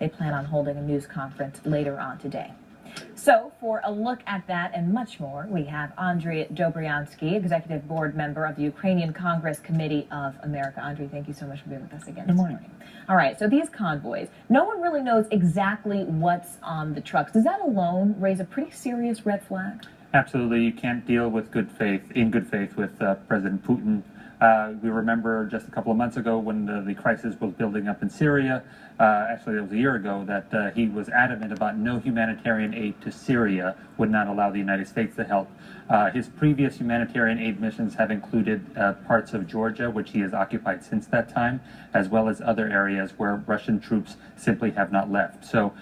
they plan on holding a news conference later on today. So, for a look at that and much more, we have Andrij Dobriansky, Executive Board Member of the Ukrainian Congress Committee of America. Andrij, thank you so much for being with us again this morning. All right, so these convoys, no one really knows exactly what's on the trucks. Does that alone raise a pretty serious red flag? Absolutely. You can't deal with good faith with President Putin. We remember just a couple of months ago when the crisis was building up in Syria, actually it was a year ago, that he was adamant about no humanitarian aid to Syria, would not allow the United States to help. His previous humanitarian aid missions have included parts of Georgia, which he has occupied since that time, as well as other areas where Russian troops simply have not left. So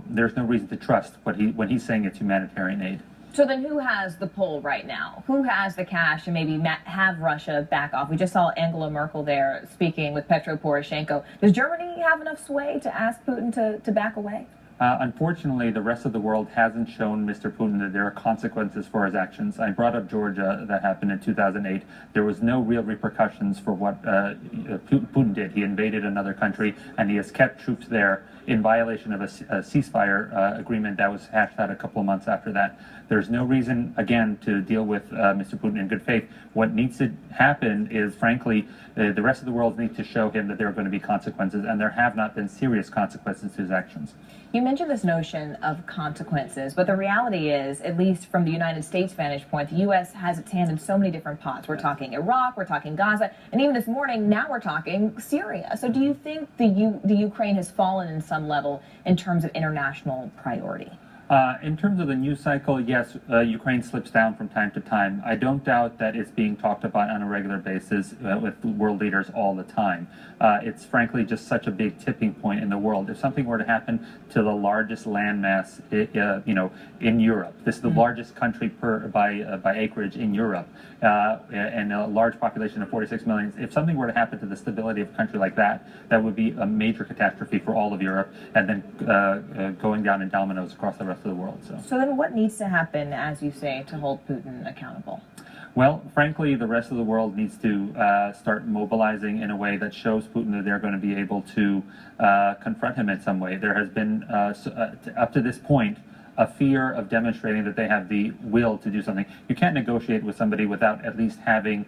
there's no reason to trust when he's saying it's humanitarian aid. So then who has the pull right now? Who has the cash and maybe have Russia back off? We just saw Angela Merkel there speaking with Petro Poroshenko. Does Germany have enough sway to ask Putin to back away? Unfortunately, the rest of the world hasn't shown Mr. Putin that there are consequences for his actions. I brought up Georgia. That happened in 2008. There was no real repercussions for what Putin did. He invaded another country, and he has kept troops there in violation of a ceasefire agreement that was hashed out a couple of months after that. There's no reason, again, to deal with Mr. Putin in good faith. What needs to happen is, frankly, the rest of the world needs to show him that there are going to be consequences, and there have not been serious consequences to his actions. You mentioned this notion of consequences, but the reality is, at least from the United States vantage point, the U.S. has its hand in so many different pots. We're talking Iraq, we're talking Gaza, and even this morning, now we're talking Syria. So do you think the Ukraine has fallen in some level in terms of international priority? In terms of the news cycle, yes, Ukraine slips down from time to time. I don't doubt that it's being talked about on a regular basis with world leaders all the time. It's frankly just such a big tipping point in the world. If something were to happen to the largest landmass, in Europe, this is the largest country by acreage in Europe, and a large population of 46 million. If something were to happen to the stability of a country like that, that would be a major catastrophe for all of Europe, and then going down in dominoes across the rest of the world. So then what needs to happen, as you say, to hold Putin accountable? Well, frankly, the rest of the world needs to start mobilizing in a way that shows Putin that they're going to be able to confront him in some way. There has been, up to this point, a fear of demonstrating that they have the will to do something. You can't negotiate with somebody without at least having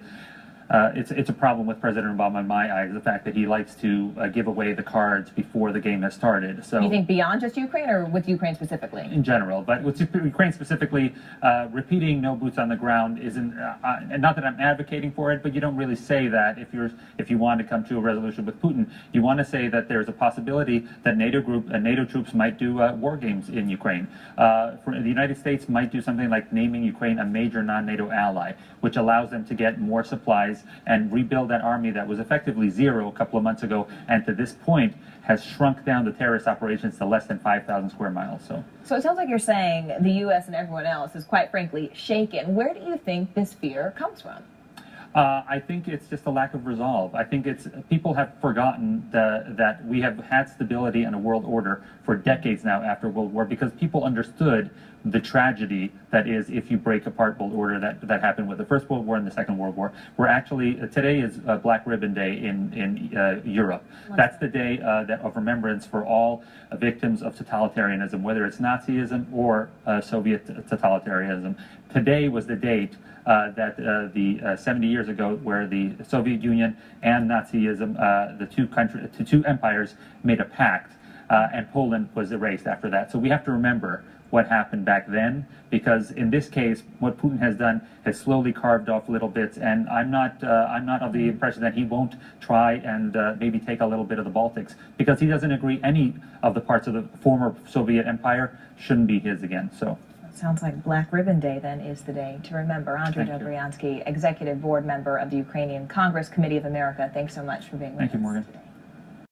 it's a problem with President Obama in my eyes, the fact that he likes to give away the cards before the game has started. So you think beyond just Ukraine, or with Ukraine specifically? In general, but with Ukraine specifically, repeating no boots on the ground isn't, not that I'm advocating for it, but you don't really say that if you want to come to a resolution with Putin. You want to say that there's a possibility that NATO troops might do war games in Ukraine. The United States might do something like naming Ukraine a major non-NATO ally, which allows them to get more supplies and rebuild that army that was effectively zero a couple of months ago, and to this point has shrunk down the terrorist operations to less than 5,000 square miles. So it sounds like you're saying the U.S. and everyone else is quite frankly shaken. Where do you think this fear comes from? I think it's just a lack of resolve. I think people have forgotten that we have had stability and a world order for decades now after World War, because people understood the tragedy that is if you break apart world order that happened with the First World War and the Second World War. We're actually, today is Black Ribbon Day in Europe. That's the day of remembrance for all victims of totalitarianism, whether it's Nazism or Soviet totalitarianism. Today was the date that 70 years ago, where the Soviet Union and Nazism, the two empires, made a pact, and Poland was erased after that. So we have to remember what happened back then, because in this case, what Putin has done has slowly carved off little bits, and I'm not of the impression that he won't try and maybe take a little bit of the Baltics, because he doesn't agree any of the parts of the former Soviet Empire shouldn't be his again. So. Sounds like Black Ribbon Day, then, is the day to remember. Andrij Dobriansky, Executive Board Member of the Ukrainian Congress Committee of America, thanks so much for being with us today. Thank you, Morgan.